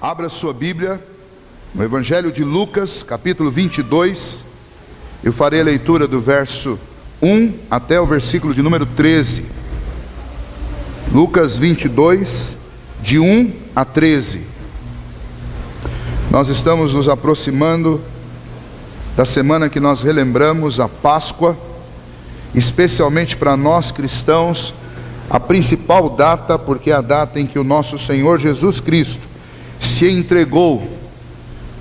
Abra sua Bíblia no Evangelho de Lucas, capítulo 22. Eu farei a leitura do verso 1 até o versículo de número 13. Lucas 22, de 1 a 13. Nós estamos nos aproximando da semana que nós relembramos a Páscoa, especialmente para nós cristãos, a principal data, porque é a data em que o nosso Senhor Jesus Cristo se entregou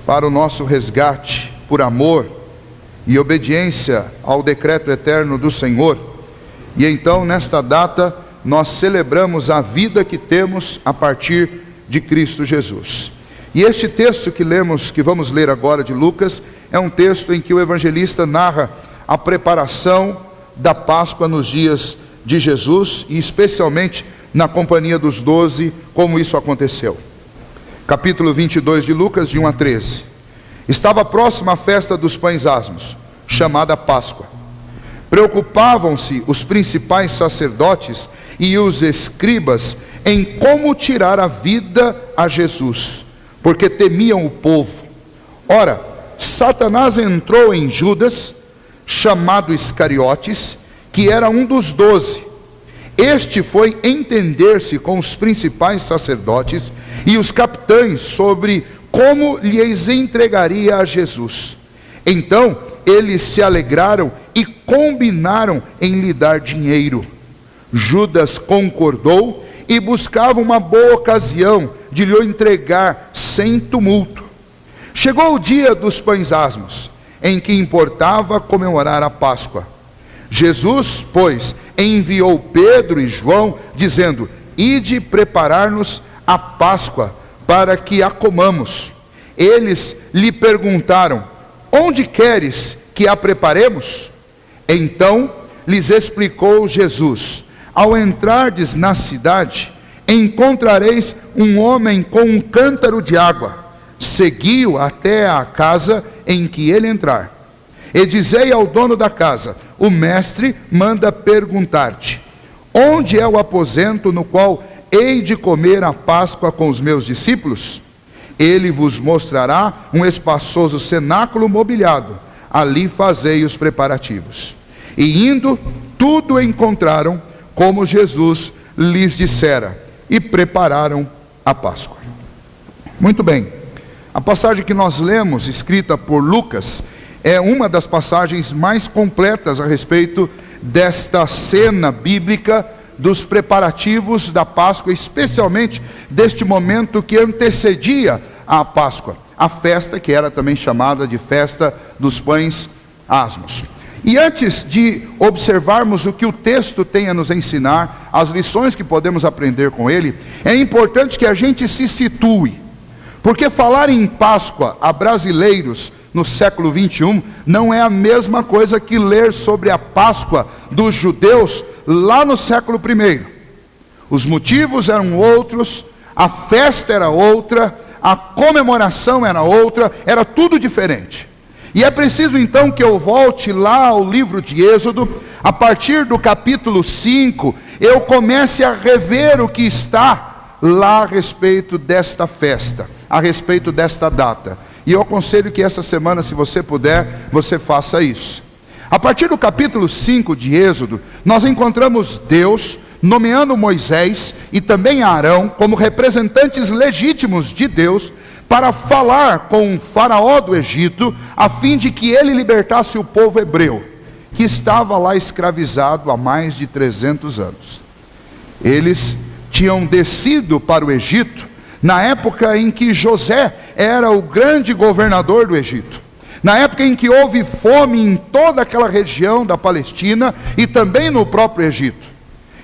para o nosso resgate, por amor e obediência ao decreto eterno do Senhor. E então, nesta data, nós celebramos a vida que temos a partir de Cristo Jesus. E este texto que vamos ler agora de Lucas, é um texto em que o evangelista narra a preparação da Páscoa nos dias de Jesus, e especialmente na companhia dos 12, como isso aconteceu. Capítulo 22 de Lucas, de 1 a 13. Estava próxima a festa dos pães asmos, chamada Páscoa. Preocupavam-se os principais sacerdotes e os escribas em como tirar a vida a Jesus, porque temiam o povo. Ora, Satanás entrou em Judas, chamado Iscariotes, que era um dos 12. Este foi entender-se com os principais sacerdotes e os capitães sobre como lhes entregaria a Jesus. Então eles se alegraram e combinaram em lhe dar dinheiro. Judas concordou e buscava uma boa ocasião de lhe entregar sem tumulto. Chegou o dia dos pães asmos, em que importava comemorar a Páscoa. Jesus, pois, enviou Pedro e João, dizendo: ide preparar-nos a Páscoa, para que a comamos. Eles lhe perguntaram: onde queres que a preparemos? Então lhes explicou Jesus: ao entrardes na cidade, encontrareis um homem com um cântaro de água. Segui-o até a casa em que ele entrar. E dizei ao dono da casa: o mestre manda perguntar-te: onde é o aposento no qual hei de comer a Páscoa com os meus discípulos? Ele vos mostrará um espaçoso cenáculo mobiliado. Ali fazei os preparativos. E indo, tudo encontraram como Jesus lhes dissera, e prepararam a Páscoa. Muito bem. A passagem que nós lemos, escrita por Lucas, é uma das passagens mais completas a respeito desta cena bíblica dos preparativos da Páscoa, especialmente deste momento que antecedia a Páscoa, a festa que era também chamada de festa dos pães asmos. E antes de observarmos o que o texto tem a nos ensinar, as lições que podemos aprender com ele, é importante que a gente se situe, porque falar em Páscoa a brasileiros no século 21 não é a mesma coisa que ler sobre a Páscoa dos judeus lá no século 1. Os motivos eram outros, a festa era outra, a comemoração era outra, era tudo diferente. E é preciso então que eu volte lá ao livro de Êxodo, a partir do capítulo 5, eu comece a rever o que está lá a respeito desta festa, a respeito desta data. E eu aconselho que essa semana, se você puder, você faça isso. A partir do capítulo 5 de Êxodo, nós encontramos Deus nomeando Moisés e também Arão como representantes legítimos de Deus para falar com o faraó do Egito, a fim de que ele libertasse o povo hebreu, que estava lá escravizado há mais de 300 anos. Eles tinham descido para o Egito na época em que José era o grande governador do Egito, na época em que houve fome em toda aquela região da Palestina e também no próprio Egito.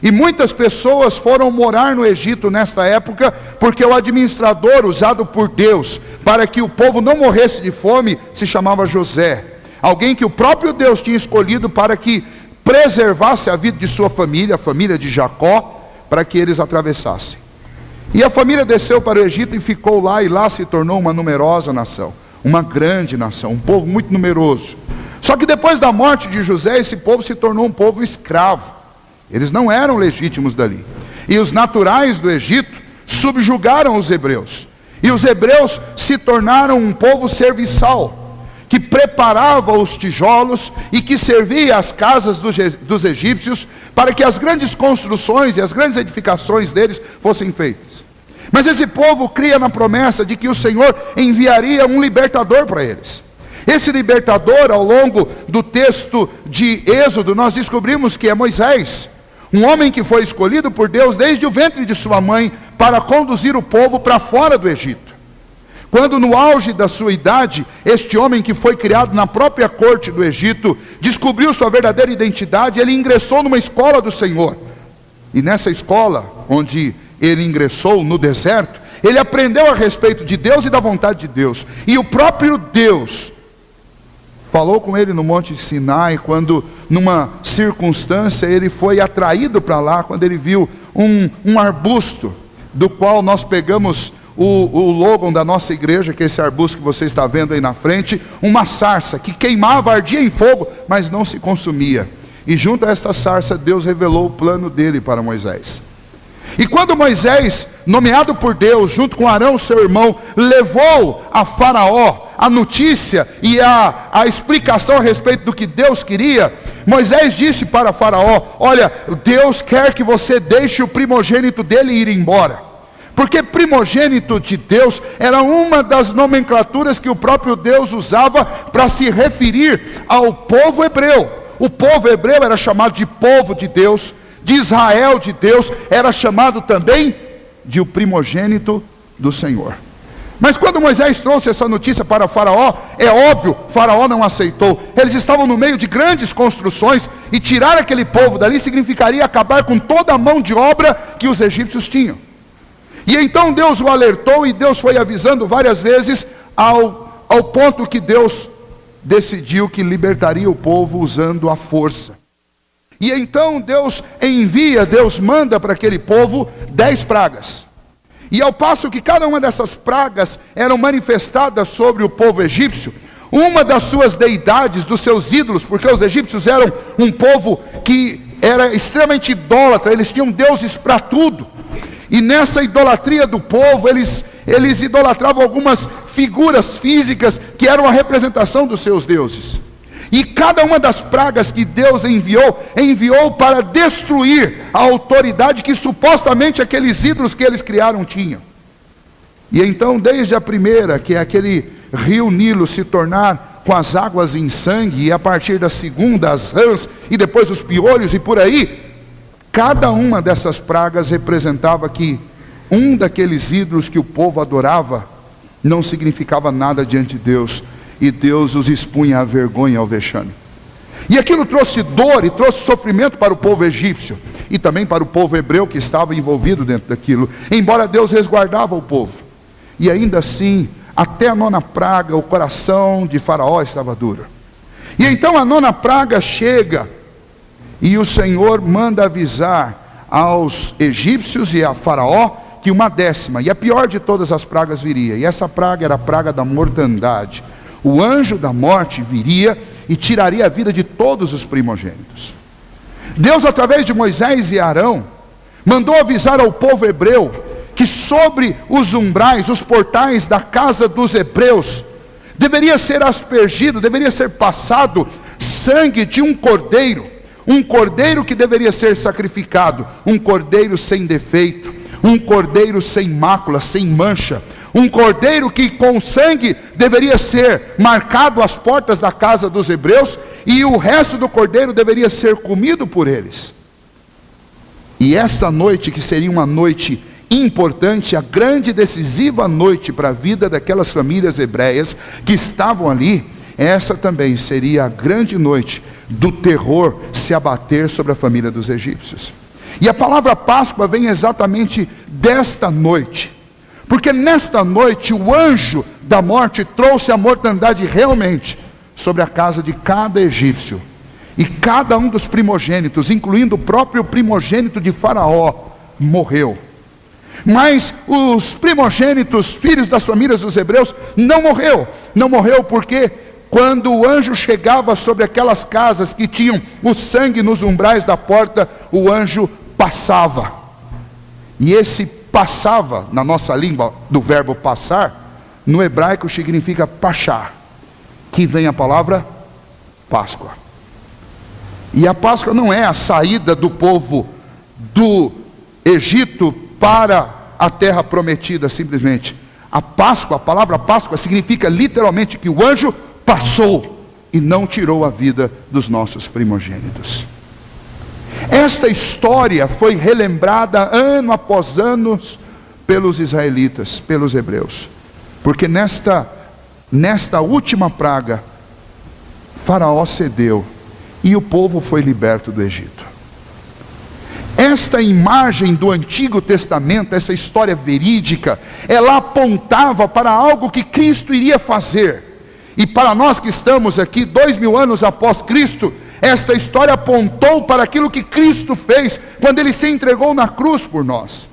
E muitas pessoas foram morar no Egito nesta época, porque o administrador usado por Deus para que o povo não morresse de fome se chamava José, alguém que o próprio Deus tinha escolhido para que preservasse a vida de sua família, a família de Jacó, para que eles atravessassem. E a família desceu para o Egito e ficou lá, e lá se tornou uma numerosa nação, uma grande nação, um povo muito numeroso. Só que depois da morte de José, esse povo se tornou um povo escravo. Eles não eram legítimos dali. E os naturais do Egito subjugaram os hebreus. E os hebreus se tornaram um povo serviçal, que preparava os tijolos e que servia as casas dos egípcios para que as grandes construções e as grandes edificações deles fossem feitas. Mas esse povo cria na promessa de que o Senhor enviaria um libertador para eles. Esse libertador, ao longo do texto de Êxodo, nós descobrimos que é Moisés, um homem que foi escolhido por Deus desde o ventre de sua mãe para conduzir o povo para fora do Egito. Quando no auge da sua idade, este homem que foi criado na própria corte do Egito, descobriu sua verdadeira identidade, ele ingressou numa escola do Senhor. E nessa escola, onde ele ingressou no deserto, ele aprendeu a respeito de Deus e da vontade de Deus. E o próprio Deus falou com ele no Monte Sinai, quando numa circunstância ele foi atraído para lá, quando ele viu um arbusto, do qual nós pegamos o logo da nossa igreja, que é esse arbusto que você está vendo aí na frente, uma sarça que queimava, ardia em fogo, mas não se consumia. E junto a esta sarça, Deus revelou o plano dele para Moisés. E quando Moisés, nomeado por Deus, junto com Arão, seu irmão, levou a Faraó a notícia e a explicação a respeito do que Deus queria, Moisés disse para Faraó: olha, Deus quer que você deixe o primogênito dele ir embora. Porque primogênito de Deus era uma das nomenclaturas que o próprio Deus usava para se referir ao povo hebreu. O povo hebreu era chamado de povo de Deus, de Israel de Deus, era chamado também de o primogênito do Senhor. Mas quando Moisés trouxe essa notícia para Faraó, é óbvio, Faraó não aceitou. Eles estavam no meio de grandes construções, e tirar aquele povo dali significaria acabar com toda a mão de obra que os egípcios tinham. E então Deus o alertou, e Deus foi avisando várias vezes, ao ponto que Deus decidiu que libertaria o povo usando a força. E então Deus manda para aquele povo 10 pragas. E ao passo que cada uma dessas pragas eram manifestadas sobre o povo egípcio, uma das suas deidades, dos seus ídolos, porque os egípcios eram um povo que era extremamente idólatra, eles tinham deuses para tudo. E nessa idolatria do povo, eles idolatravam algumas figuras físicas que eram a representação dos seus deuses. E cada uma das pragas que Deus enviou para destruir a autoridade que supostamente aqueles ídolos que eles criaram tinham. E então, desde a primeira, que é aquele rio Nilo se tornar com as águas em sangue, e a partir da segunda, as rãs, e depois os piolhos, e por aí, cada uma dessas pragas representava que um daqueles ídolos que o povo adorava não significava nada diante de Deus, e Deus os expunha à vergonha, ao vexame. E aquilo trouxe dor e trouxe sofrimento para o povo egípcio, e também para o povo hebreu que estava envolvido dentro daquilo, embora Deus resguardava o povo. E ainda assim, até a 9ª praga, o coração de Faraó estava duro. E então a 9ª praga chega, e o Senhor manda avisar aos egípcios e a Faraó que uma 10ª, e a pior de todas as pragas viria. E essa praga era a praga da mortandade. O anjo da morte viria e tiraria a vida de todos os primogênitos. Deus, através de Moisés e Arão, mandou avisar ao povo hebreu que sobre os umbrais, os portais da casa dos hebreus, deveria ser aspergido, deveria ser passado sangue de um cordeiro que deveria ser sacrificado, um cordeiro sem defeito, um cordeiro sem mácula, sem mancha, um cordeiro que com sangue deveria ser marcado às portas da casa dos hebreus, e o resto do cordeiro deveria ser comido por eles. E esta noite, que seria uma noite importante, a grande e decisiva noite para a vida daquelas famílias hebreias que estavam ali, essa também seria a grande noite do terror se abater sobre a família dos egípcios. E a palavra Páscoa vem exatamente desta noite, porque nesta noite o anjo da morte trouxe a mortandade realmente sobre a casa de cada egípcio, e cada um dos primogênitos, incluindo o próprio primogênito de Faraó, morreu. Mas os primogênitos, filhos das famílias dos hebreus, não morreu porque quando o anjo chegava sobre aquelas casas que tinham o sangue nos umbrais da porta, o anjo passava, e esse passava, na nossa língua, do verbo passar, no hebraico significa pachá, que vem a palavra Páscoa. E a Páscoa não é a saída do povo do Egito para a terra prometida simplesmente. A Páscoa, a palavra Páscoa significa literalmente que o anjo passou e não tirou a vida dos nossos primogênitos. Esta história foi relembrada ano após ano pelos israelitas, pelos hebreus. Porque nesta última praga, Faraó cedeu e o povo foi liberto do Egito. Esta imagem do Antigo Testamento, essa história verídica, ela apontava para algo que Cristo iria fazer. E para nós que estamos aqui 2000 anos após Cristo, esta história apontou para aquilo que Cristo fez quando Ele se entregou na cruz por nós.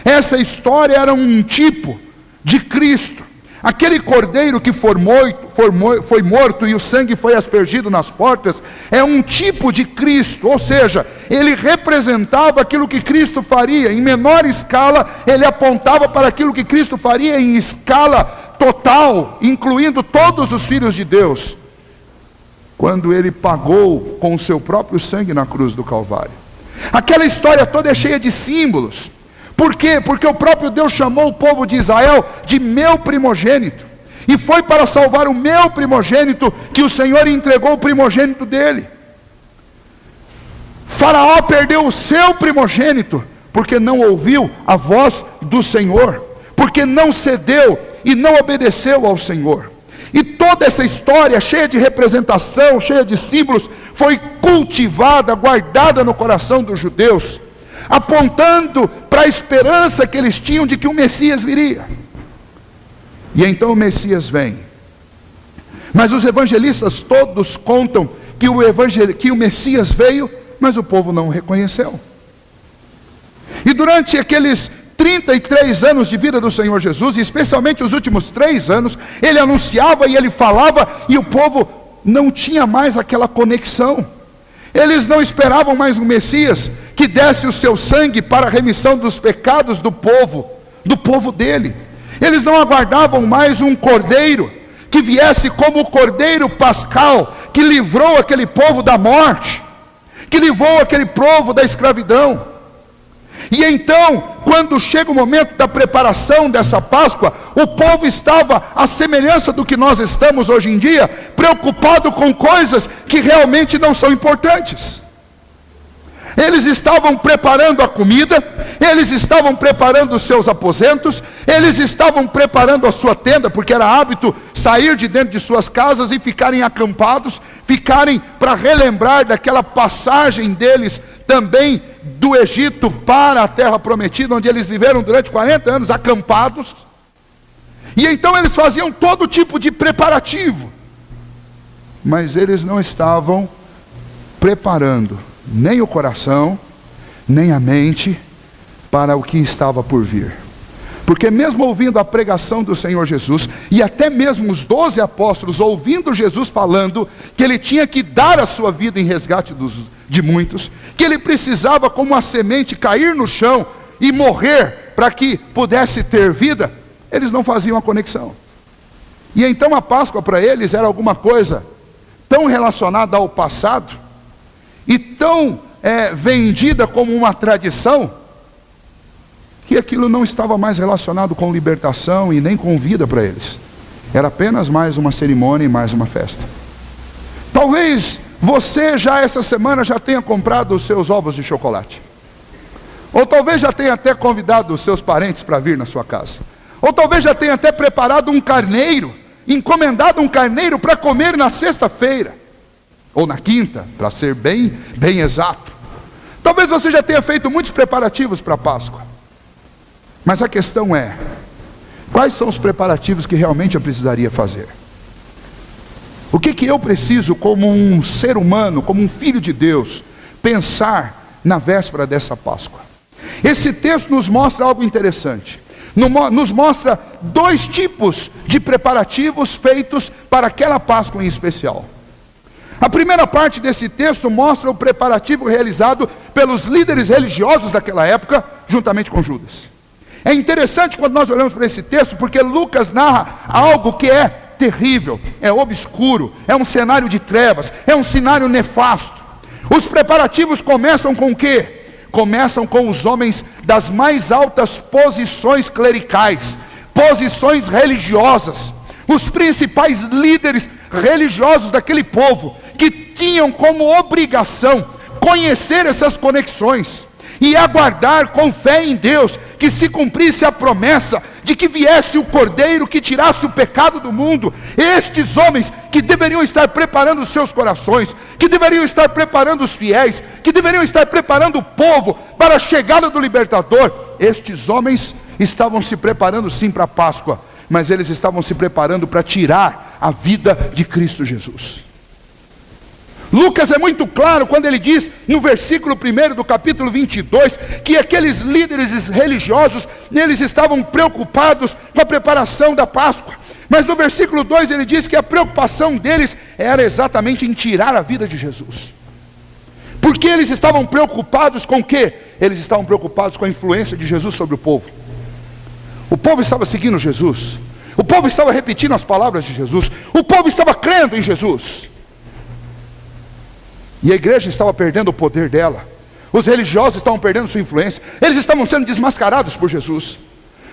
Essa história era um tipo de Cristo. Aquele cordeiro que foi morto e o sangue foi aspergido nas portas, é um tipo de Cristo, ou seja, ele representava aquilo que Cristo faria. Em menor escala, ele apontava para aquilo que Cristo faria em escala total, incluindo todos os filhos de Deus, quando ele pagou com o seu próprio sangue na cruz do Calvário. Aquela história toda é cheia de símbolos. Por quê? Porque o próprio Deus chamou o povo de Israel de meu primogênito. E foi para salvar o meu primogênito que o Senhor entregou o primogênito dele. Faraó perdeu o seu primogênito porque não ouviu a voz do Senhor, porque não cedeu e não obedeceu ao Senhor. E toda essa história cheia de representação, cheia de símbolos, foi cultivada, guardada no coração dos judeus, apontando para a esperança que eles tinham de que o Messias viria. E então o Messias vem. Mas os evangelistas todos contam que o Messias veio, mas o povo não o reconheceu. E durante aqueles 33 anos de vida do Senhor Jesus, e especialmente os últimos 3 anos, ele anunciava e ele falava, e o povo não tinha mais aquela conexão. Eles não esperavam mais um Messias que desse o seu sangue para a remissão dos pecados do povo dele. Eles não aguardavam mais um cordeiro que viesse como o cordeiro pascal, que livrou aquele povo da morte, que livrou aquele povo da escravidão. E então, quando chega o momento da preparação dessa Páscoa, o povo estava à semelhança do que nós estamos hoje em dia, preocupado com coisas que realmente não são importantes. Eles estavam preparando a comida, eles estavam preparando os seus aposentos, eles estavam preparando a sua tenda, porque era hábito sair de dentro de suas casas e ficarem acampados, ficarem para relembrar daquela passagem deles também do Egito para a terra prometida, onde eles viveram durante 40 anos acampados. E então eles faziam todo tipo de preparativo, mas eles não estavam preparando nem o coração, nem a mente para o que estava por vir. Porque mesmo ouvindo a pregação do Senhor Jesus, e até mesmo os 12 apóstolos ouvindo Jesus falando que ele tinha que dar a sua vida em resgate de muitos, que ele precisava como a semente cair no chão e morrer para que pudesse ter vida, eles não faziam a conexão. E então a Páscoa para eles era alguma coisa tão relacionada ao passado e tão vendida como uma tradição, que aquilo não estava mais relacionado com libertação e nem com vida para eles. Era apenas mais uma cerimônia e mais uma festa. Talvez você já essa semana já tenha comprado os seus ovos de chocolate. Ou talvez já tenha até convidado os seus parentes para vir na sua casa. Ou talvez já tenha até preparado um carneiro, encomendado um carneiro para comer na sexta-feira. Ou na quinta, para ser bem exato. Talvez você já tenha feito muitos preparativos para a Páscoa. Mas a questão é, quais são os preparativos que realmente eu precisaria fazer? O que eu preciso como um ser humano, como um filho de Deus, pensar na véspera dessa Páscoa? Esse texto nos mostra algo interessante. Nos mostra 2 tipos de preparativos feitos para aquela Páscoa em especial. A primeira parte desse texto mostra o preparativo realizado pelos líderes religiosos daquela época, juntamente com Judas. É interessante quando nós olhamos para esse texto, porque Lucas narra algo que é terrível, é obscuro, é um cenário de trevas, é um cenário nefasto. Os preparativos começam com o quê? Começam com os homens das mais altas posições clericais, posições religiosas, os principais líderes religiosos daquele povo, que tinham como obrigação conhecer essas conexões e aguardar com fé em Deus que se cumprisse a promessa de que viesse o Cordeiro que tirasse o pecado do mundo. Estes homens que deveriam estar preparando os seus corações, que deveriam estar preparando os fiéis, que deveriam estar preparando o povo para a chegada do libertador, estes homens estavam se preparando sim para a Páscoa, mas eles estavam se preparando para tirar a vida de Cristo Jesus. Lucas é muito claro quando ele diz, no versículo 1 do capítulo 22, que aqueles líderes religiosos, eles estavam preocupados com a preparação da Páscoa. Mas no versículo 2 ele diz que a preocupação deles era exatamente em tirar a vida de Jesus. Porque eles estavam preocupados com o quê? Eles estavam preocupados com a influência de Jesus sobre o povo. O povo estava seguindo Jesus. O povo estava repetindo as palavras de Jesus. O povo estava crendo em Jesus. E a igreja estava perdendo o poder dela. Os religiosos estavam perdendo sua influência. Eles estavam sendo desmascarados por Jesus.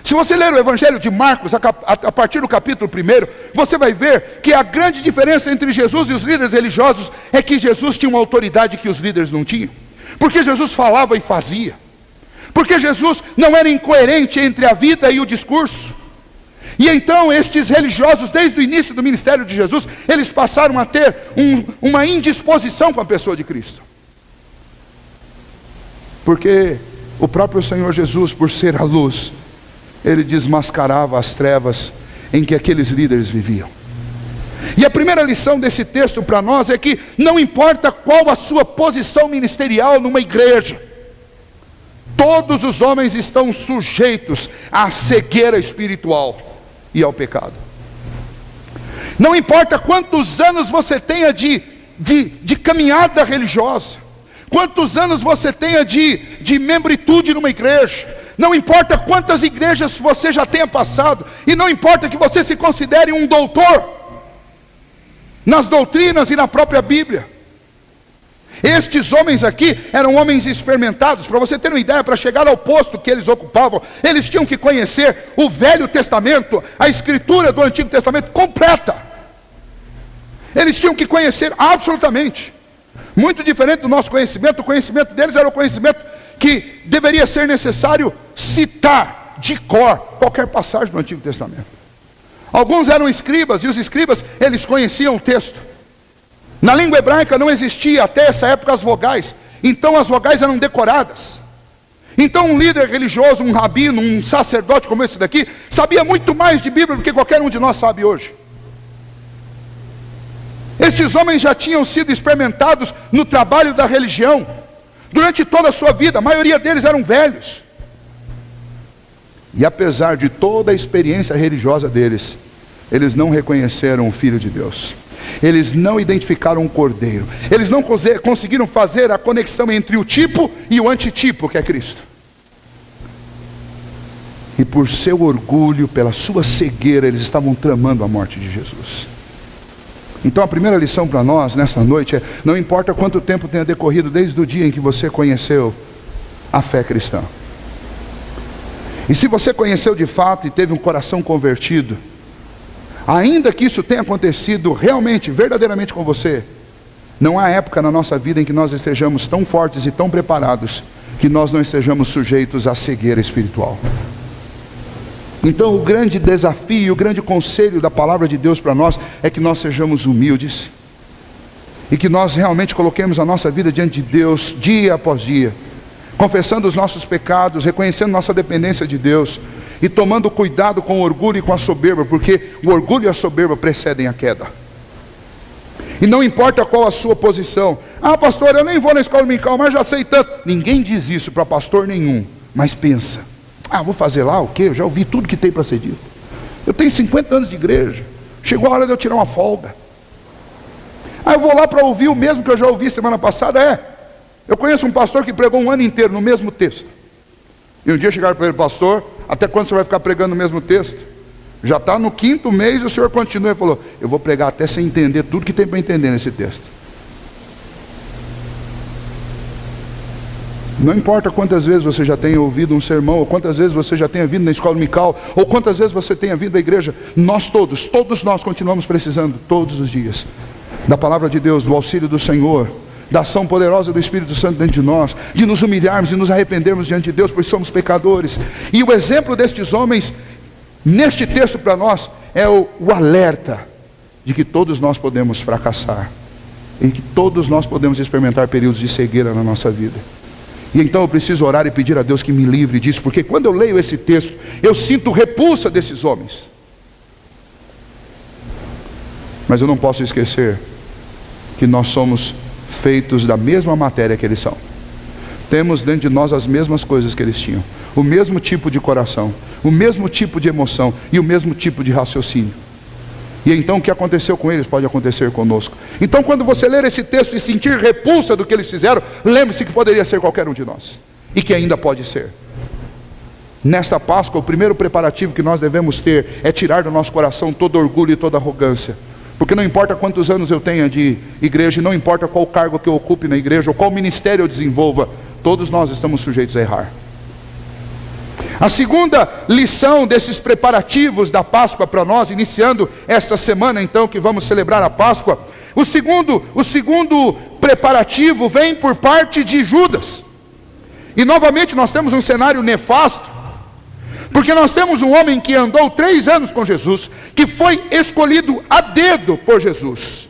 Se você ler o Evangelho de Marcos, a partir do capítulo 1, você vai ver que a grande diferença entre Jesus e os líderes religiosos é que Jesus tinha uma autoridade que os líderes não tinham. Porque Jesus falava e fazia. Porque Jesus não era incoerente entre a vida e o discurso. E então estes religiosos, desde o início do ministério de Jesus, eles passaram a ter uma indisposição com a pessoa de Cristo. Porque o próprio Senhor Jesus, por ser a luz, ele desmascarava as trevas em que aqueles líderes viviam. E a primeira lição desse texto para nós é que não importa qual a sua posição ministerial numa igreja, todos os homens estão sujeitos à cegueira espiritual e ao pecado. Não importa quantos anos você tenha de caminhada religiosa, quantos anos você tenha de membritude numa igreja, não importa quantas igrejas você já tenha passado, e não importa que você se considere um doutor nas doutrinas e na própria Bíblia. Estes homens aqui eram homens experimentados. Para você ter uma ideia, para chegar ao posto que eles ocupavam, eles tinham que conhecer o Velho Testamento, a escritura do Antigo Testamento completa. Eles tinham que conhecer absolutamente. Muito diferente do nosso conhecimento. O conhecimento deles era o conhecimento que deveria ser necessário citar de cor qualquer passagem do Antigo Testamento. Alguns eram escribas, e os escribas, eles conheciam o texto. Na língua hebraica não existia até essa época as vogais, então as vogais eram decoradas. Então um líder religioso, um rabino, um sacerdote como esse daqui, sabia muito mais de Bíblia do que qualquer um de nós sabe hoje. Estes homens já tinham sido experimentados no trabalho da religião, durante toda a sua vida. A maioria deles eram velhos. E apesar de toda a experiência religiosa deles, eles não reconheceram o Filho de Deus. Eles não identificaram um cordeiro. Eles não conseguiram fazer a conexão entre o tipo e o antitipo, que é Cristo. E por seu orgulho, pela sua cegueira, eles estavam tramando a morte de Jesus. Então a primeira lição para nós nessa noite é: não importa quanto tempo tenha decorrido desde o dia em que você conheceu a fé cristã. E se você conheceu de fato e teve um coração convertido, ainda que isso tenha acontecido realmente, verdadeiramente com você, não há época na nossa vida em que nós estejamos tão fortes e tão preparados que nós não estejamos sujeitos à cegueira espiritual. Então o grande desafio, o grande conselho da palavra de Deus para nós é que nós sejamos humildes e que nós realmente coloquemos a nossa vida diante de Deus dia após dia, confessando os nossos pecados, reconhecendo nossa dependência de Deus e tomando cuidado com o orgulho e com a soberba, porque o orgulho e a soberba precedem a queda. E não importa qual a sua posição: ah, pastor, eu nem vou na escola dominical, mas já sei tanto. Ninguém diz isso para pastor nenhum, mas pensa: ah, vou fazer lá o quê? Eu já ouvi tudo que tem para ser dito. Eu tenho 50 anos de igreja, chegou a hora de eu tirar uma folga. Ah, eu vou lá para ouvir o mesmo que eu já ouvi semana passada. Eu conheço um pastor que pregou um ano inteiro no mesmo texto. E um dia chegaram para ele: pastor, até quando você vai ficar pregando o mesmo texto? Já está no 5º mês e o senhor continua. Ele falou: eu vou pregar até sem entender tudo que tem para entender nesse texto. Não importa quantas vezes você já tenha ouvido um sermão, ou quantas vezes você já tenha vindo na escola dominical, ou quantas vezes você tenha vindo à igreja, nós todos nós continuamos precisando, todos os dias, da palavra de Deus, do auxílio do Senhor, da ação poderosa do Espírito Santo dentro de nós, de nos humilharmos e nos arrependermos diante de Deus, pois somos pecadores. E o exemplo destes homens, neste texto para nós, é o alerta de que todos nós podemos fracassar, e que todos nós podemos experimentar períodos de cegueira na nossa vida. E então eu preciso orar e pedir a Deus que me livre disso, porque quando eu leio esse texto, eu sinto repulsa desses homens. Mas eu não posso esquecer que nós somos feitos da mesma matéria que eles são. Temos dentro de nós as mesmas coisas que eles tinham, o mesmo tipo de coração, o mesmo tipo de emoção e o mesmo tipo de raciocínio. E então o que aconteceu com eles pode acontecer conosco. Então quando você ler esse texto e sentir repulsa do que eles fizeram, lembre-se que poderia ser qualquer um de nós, e que ainda pode ser. Nesta Páscoa, o primeiro preparativo que nós devemos ter é tirar do nosso coração todo orgulho e toda arrogância. Porque não importa quantos anos eu tenha de igreja, não importa qual cargo que eu ocupe na igreja, ou qual ministério eu desenvolva, todos nós estamos sujeitos a errar. A segunda lição desses preparativos da Páscoa para nós, iniciando esta semana então que vamos celebrar a Páscoa, o segundo preparativo vem por parte de Judas. E novamente nós temos um cenário nefasto, porque nós temos um homem que andou 3 anos com Jesus, que foi escolhido a dedo por Jesus.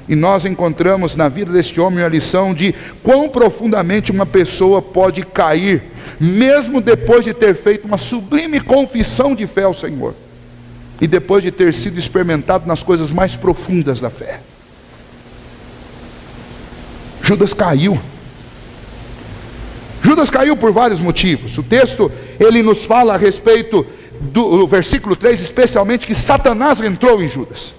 E nós encontramos na vida deste homem a lição de quão profundamente uma pessoa pode cair, mesmo depois de ter feito uma sublime confissão de fé ao Senhor, e depois de ter sido experimentado nas coisas mais profundas da fé. Judas caiu. Judas caiu por vários motivos. O texto, ele nos fala a respeito do versículo 3, especialmente, que Satanás entrou em Judas.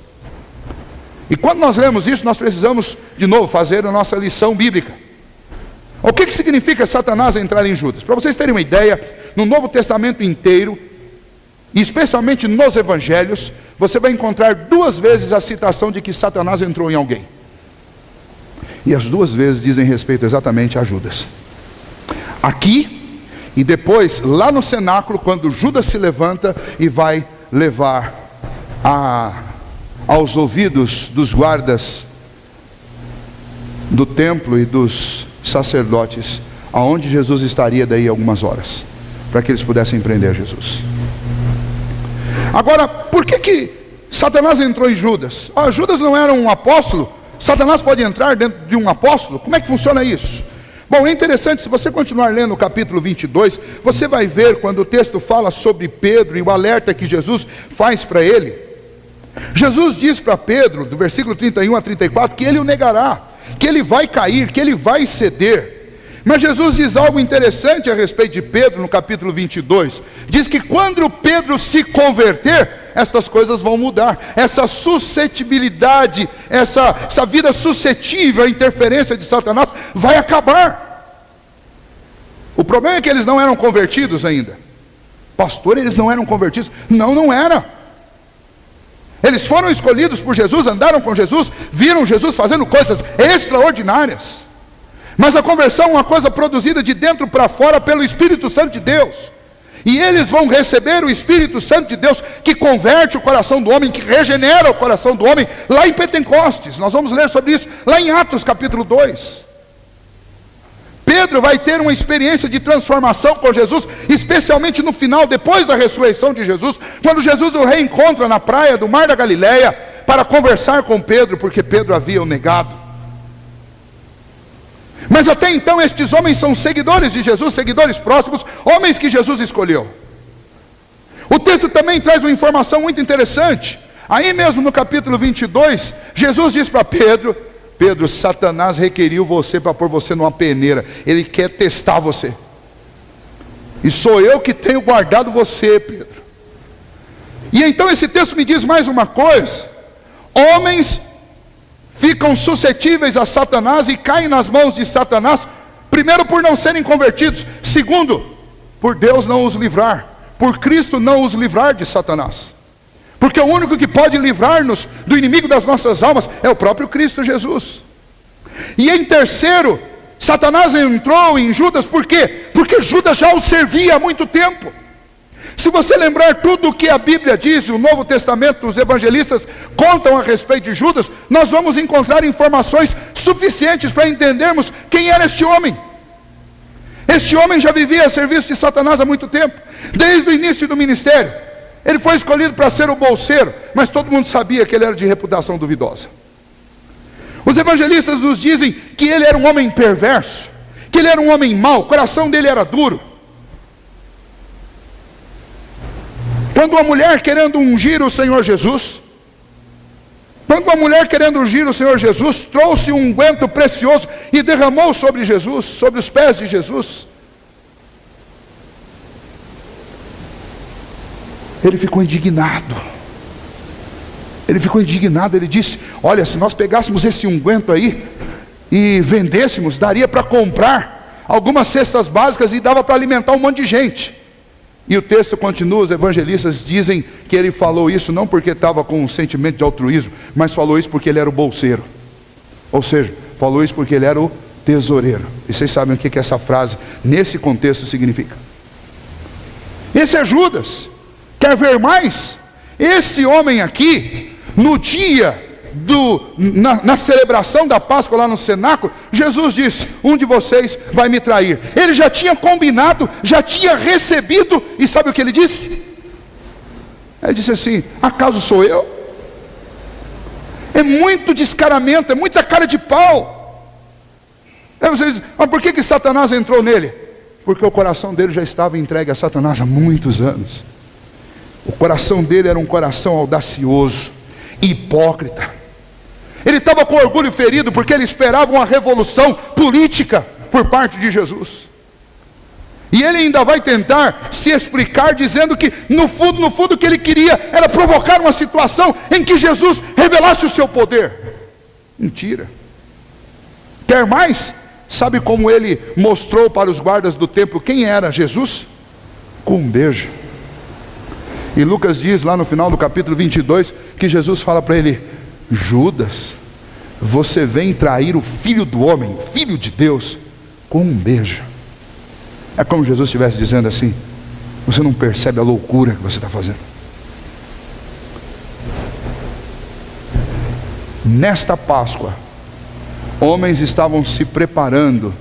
E quando nós lemos isso, nós precisamos, de novo, fazer a nossa lição bíblica. O que significa Satanás entrar em Judas? Para vocês terem uma ideia, no Novo Testamento inteiro, e especialmente nos Evangelhos, você vai encontrar 2 vezes a citação de que Satanás entrou em alguém. E as 2 vezes dizem respeito exatamente a Judas. Aqui, e depois lá no cenáculo, quando Judas se levanta e vai levar aos ouvidos dos guardas do templo e dos sacerdotes, aonde Jesus estaria daí algumas horas, para que eles pudessem prender Jesus. Agora, por que Satanás entrou em Judas? Judas não era um apóstolo? Satanás pode entrar dentro de um apóstolo? Como é que funciona isso? Bom, é interessante, se você continuar lendo o capítulo 22, você vai ver quando o texto fala sobre Pedro e o alerta que Jesus faz para ele. Jesus diz para Pedro, do versículo 31 a 34, que ele o negará, que ele vai cair, que ele vai ceder. Mas Jesus diz algo interessante a respeito de Pedro no capítulo 22. Diz que quando Pedro se converter, estas coisas vão mudar. Essa suscetibilidade, essa vida suscetível à interferência de Satanás vai acabar. O problema é que eles não eram convertidos ainda. Pastor, eles não eram convertidos? Não eram. Eles foram escolhidos por Jesus, andaram com Jesus, viram Jesus fazendo coisas extraordinárias. Mas a conversão é uma coisa produzida de dentro para fora pelo Espírito Santo de Deus. E eles vão receber o Espírito Santo de Deus, que converte o coração do homem, que regenera o coração do homem, lá em Pentecostes. Nós vamos ler sobre isso lá em Atos capítulo 2. Pedro vai ter uma experiência de transformação com Jesus, especialmente no final, depois da ressurreição de Jesus, quando Jesus o reencontra na praia do Mar da Galileia, para conversar com Pedro, porque Pedro havia o negado. Mas até então estes homens são seguidores de Jesus, seguidores próximos, homens que Jesus escolheu. O texto também traz uma informação muito interessante. Aí mesmo no capítulo 22, Jesus diz para Pedro: Pedro, Satanás requeriu você para pôr você numa peneira. Ele quer testar você. E sou eu que tenho guardado você, Pedro. E então esse texto me diz mais uma coisa. Homens ficam suscetíveis a Satanás e caem nas mãos de Satanás, primeiro por não serem convertidos, segundo, por Deus não os livrar, por Cristo não os livrar de Satanás. Porque o único que pode livrar-nos do inimigo das nossas almas é o próprio Cristo Jesus. E em terceiro, Satanás entrou em Judas, por quê? Porque Judas já o servia há muito tempo. Se você lembrar tudo o que a Bíblia diz, o Novo Testamento, os evangelistas contam a respeito de Judas, nós vamos encontrar informações suficientes para entendermos quem era este homem. Este homem já vivia a serviço de Satanás há muito tempo, desde o início do ministério. Ele foi escolhido para ser o bolseiro, mas todo mundo sabia que ele era de reputação duvidosa. Os evangelistas nos dizem que ele era um homem perverso, que ele era um homem mau, o coração dele era duro. Quando uma mulher querendo ungir o Senhor Jesus, trouxe um unguento precioso e derramou sobre Jesus, sobre os pés de Jesus, ele ficou indignado. Ele disse: olha, se nós pegássemos esse unguento aí e vendêssemos, daria para comprar algumas cestas básicas e dava para alimentar um monte de gente. E o texto continua, os evangelistas dizem que ele falou isso não porque estava com um sentimento de altruísmo, mas falou isso porque ele era o bolseiro. Ou seja, falou isso porque ele era o tesoureiro. E vocês sabem o que essa frase, nesse contexto, significa. Esse é Judas. Quer ver mais? Esse homem aqui, no dia na celebração da Páscoa lá no cenáculo, Jesus disse: um de vocês vai me trair. Ele já tinha combinado, já tinha recebido, e sabe o que ele disse? Ele disse assim: acaso sou eu? É muito descaramento, é muita cara de pau. Aí você diz: mas por que Satanás entrou nele? Porque o coração dele já estava entregue a Satanás há muitos anos. O coração dele era um coração audacioso, hipócrita. Ele estava com orgulho ferido porque ele esperava uma revolução política por parte de Jesus. E ele ainda vai tentar se explicar dizendo que no fundo o que ele queria era provocar uma situação em que Jesus revelasse o seu poder. Mentira. Quer mais? Sabe como ele mostrou para os guardas do templo quem era Jesus? Com um beijo. E Lucas diz lá no final do capítulo 22 que Jesus fala para ele: Judas, você vem trair o Filho do Homem, Filho de Deus, com um beijo. É como Jesus estivesse dizendo assim: você não percebe a loucura que você está fazendo. Nesta Páscoa, homens estavam se preparando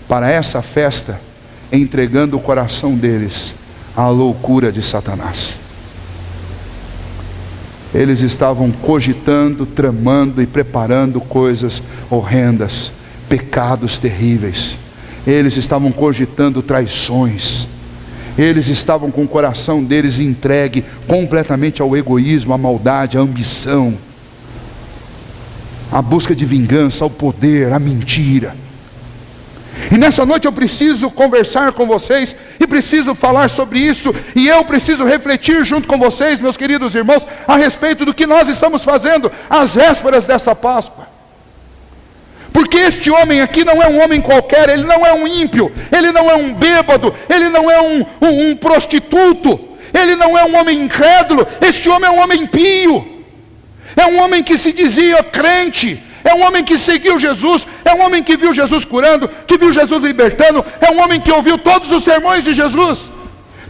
para essa festa, entregando o coração deles à loucura de Satanás. Eles estavam cogitando, tramando e preparando coisas horrendas, pecados terríveis. Eles estavam cogitando traições. Eles estavam com o coração deles entregue completamente ao egoísmo, à maldade, à ambição, à busca de vingança, ao poder, à mentira. E nessa noite eu preciso conversar com vocês, e preciso falar sobre isso, e eu preciso refletir junto com vocês, meus queridos irmãos, a respeito do que nós estamos fazendo às vésperas dessa Páscoa. Porque este homem aqui não é um homem qualquer, ele não é um ímpio, ele não é um bêbado, ele não é um prostituto, ele não é um homem incrédulo, este homem é um homem pio, é um homem que se dizia crente, é um homem que seguiu Jesus, é um homem que viu Jesus curando, que viu Jesus libertando, é um homem que ouviu todos os sermões de Jesus.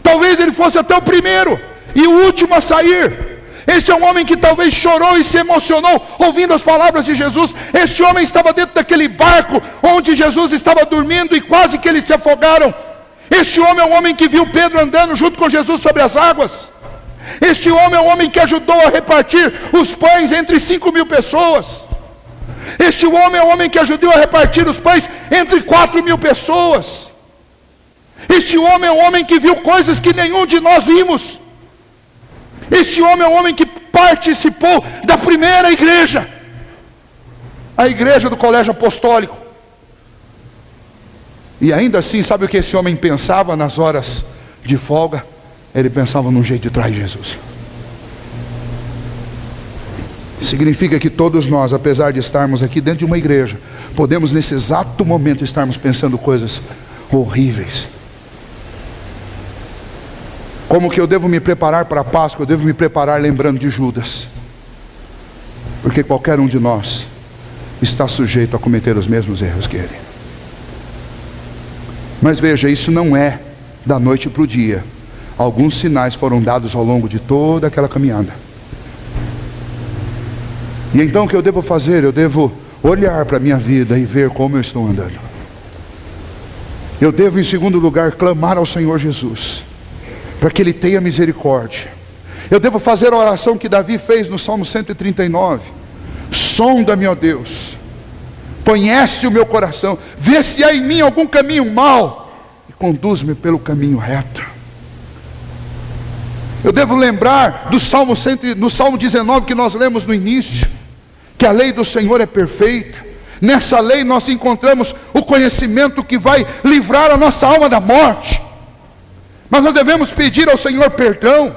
Talvez ele fosse até o primeiro e o último a sair. Este é um homem que talvez chorou e se emocionou ouvindo as palavras de Jesus. Este homem estava dentro daquele barco onde Jesus estava dormindo e quase que eles se afogaram. Este homem é um homem que viu Pedro andando junto com Jesus sobre as águas. Este homem é um homem que ajudou a repartir os pães entre 5.000 pessoas. Este homem é um homem que ajudou a repartir os pães entre 4.000 pessoas. Este homem é um homem que viu coisas que nenhum de nós vimos. Este homem é um homem que participou da primeira igreja, a igreja do colégio apostólico. E ainda assim, sabe o que esse homem pensava nas horas de folga? Ele pensava num jeito de trair Jesus. Significa que todos nós, apesar de estarmos aqui dentro de uma igreja, podemos nesse exato momento estarmos pensando coisas horríveis. Como que eu devo me preparar para a Páscoa? Eu devo me preparar lembrando de Judas. Porque qualquer um de nós está sujeito a cometer os mesmos erros que ele. Mas veja, isso não é da noite para o dia. Alguns sinais foram dados ao longo de toda aquela caminhada. E então o que eu devo fazer? Eu devo olhar para a minha vida e ver como eu estou andando. Eu devo, em segundo lugar, clamar ao Senhor Jesus, para que Ele tenha misericórdia. Eu devo fazer a oração que Davi fez no Salmo 139. Sonda-me, ó Deus, conhece o meu coração, vê se há em mim algum caminho mau, e conduz-me pelo caminho reto. Eu devo lembrar do no Salmo 19 que nós lemos no início, que a lei do Senhor é perfeita. Nessa lei nós encontramos o conhecimento que vai livrar a nossa alma da morte. Mas nós devemos pedir ao Senhor perdão.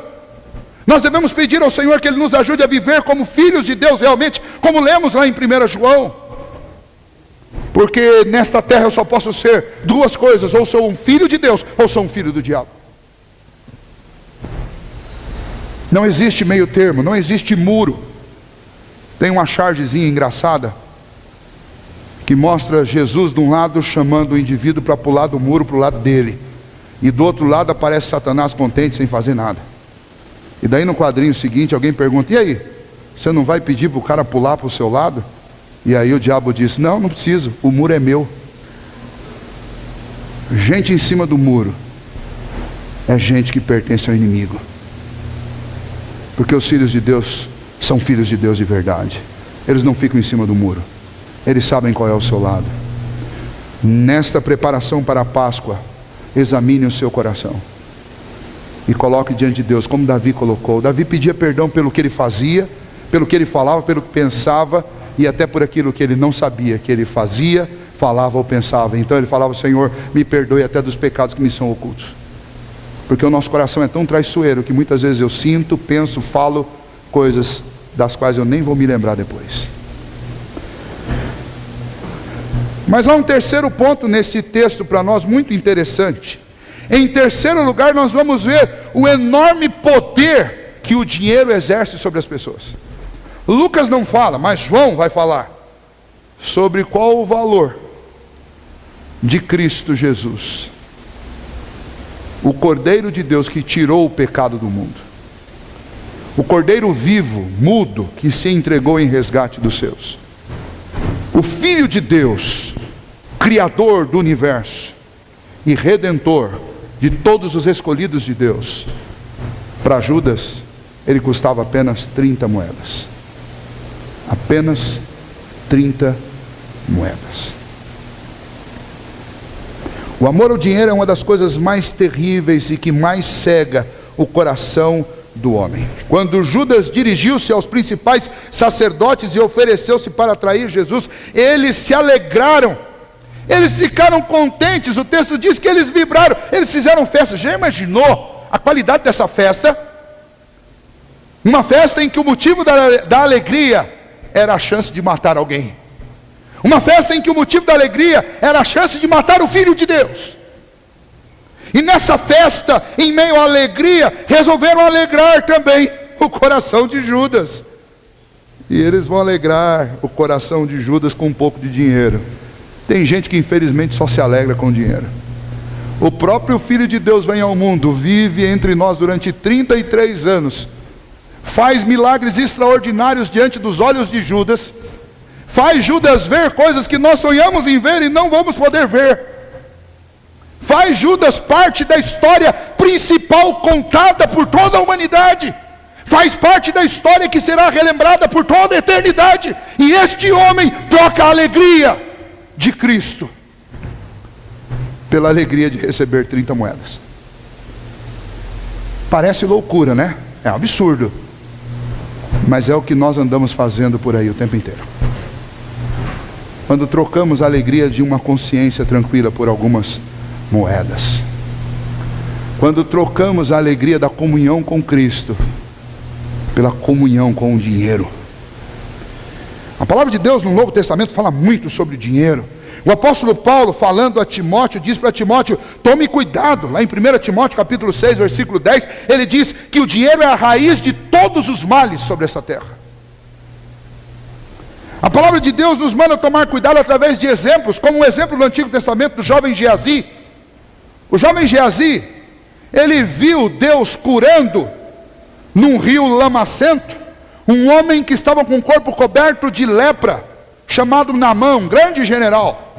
Nós devemos pedir ao Senhor que Ele nos ajude a viver como filhos de Deus realmente, como lemos lá em 1 João. Porque nesta terra eu só posso ser duas coisas: ou sou um filho de Deus, ou sou um filho do diabo. Não existe meio termo, não existe muro. Tem uma chargezinha engraçada que mostra Jesus de um lado chamando o indivíduo para pular do muro para o lado dele, e do outro lado aparece Satanás contente sem fazer nada. E daí no quadrinho seguinte alguém pergunta: e aí, você não vai pedir para o cara pular para o seu lado? E aí o diabo diz: não preciso, o muro é meu. Gente em cima do muro é gente que pertence ao inimigo. Porque os filhos de Deus são filhos de Deus de verdade. Eles não ficam em cima do muro. Eles sabem qual é o seu lado. Nesta preparação para a Páscoa, examine o seu coração e coloque diante de Deus, como Davi colocou. Davi pedia perdão pelo que ele fazia, pelo que ele falava, pelo que pensava, e até por aquilo que ele não sabia que ele fazia, falava ou pensava. Então ele falava: Senhor, me perdoe até dos pecados que me são ocultos. Porque o nosso coração é tão traiçoeiro que muitas vezes eu sinto, penso, falo coisas das quais eu nem vou me lembrar depois. Mas há um terceiro ponto nesse texto para nós muito interessante. Em terceiro lugar, nós vamos ver o enorme poder que o dinheiro exerce sobre as pessoas. Lucas não fala, mas João vai falar sobre qual o valor de Cristo Jesus, o Cordeiro de Deus que tirou o pecado do mundo, o Cordeiro vivo, mudo, que se entregou em resgate dos seus, o Filho de Deus, Criador do universo e Redentor de todos os escolhidos de Deus. Para Judas, ele custava apenas 30 moedas. Apenas 30 moedas. O amor ao dinheiro é uma das coisas mais terríveis e que mais cega o coração do homem. Quando Judas dirigiu-se aos principais sacerdotes e ofereceu-se para atrair Jesus, eles se alegraram, eles ficaram contentes. O texto diz que eles vibraram, eles fizeram festa. Já imaginou a qualidade dessa festa? Uma festa em que o motivo da alegria era a chance de matar alguém. Uma festa em que o motivo da alegria era a chance de matar o Filho de Deus. E nessa festa, em meio à alegria, resolveram alegrar também o coração de Judas. E eles vão alegrar o coração de Judas com um pouco de dinheiro. Tem gente que infelizmente só se alegra com dinheiro. O próprio Filho de Deus vem ao mundo, vive entre nós durante 33 anos, faz milagres extraordinários diante dos olhos de Judas, faz Judas ver coisas que nós sonhamos em ver e não vamos poder ver, faz Judas parte da história principal contada por toda a humanidade, faz parte da história que será relembrada por toda a eternidade. E este homem troca a alegria de Cristo pela alegria de receber 30 moedas. Parece loucura, né? É um absurdo, mas é o que nós andamos fazendo por aí o tempo inteiro. Quando trocamos a alegria de uma consciência tranquila por algumas moedas, quando trocamos a alegria da comunhão com Cristo pela comunhão com o dinheiro. A palavra de Deus no Novo Testamento fala muito sobre dinheiro, O apóstolo Paulo, falando a Timóteo, diz para Timóteo: tome cuidado. Lá em 1 Timóteo capítulo 6, versículo 10, ele diz que o dinheiro é a raiz de todos os males sobre essa terra. A palavra de Deus nos manda tomar cuidado através de exemplos, como um exemplo do Antigo Testamento do jovem Geazi. O jovem Geazi, ele viu Deus curando num rio lamacento um homem que estava com o corpo coberto de lepra, chamado Naamã, um grande general.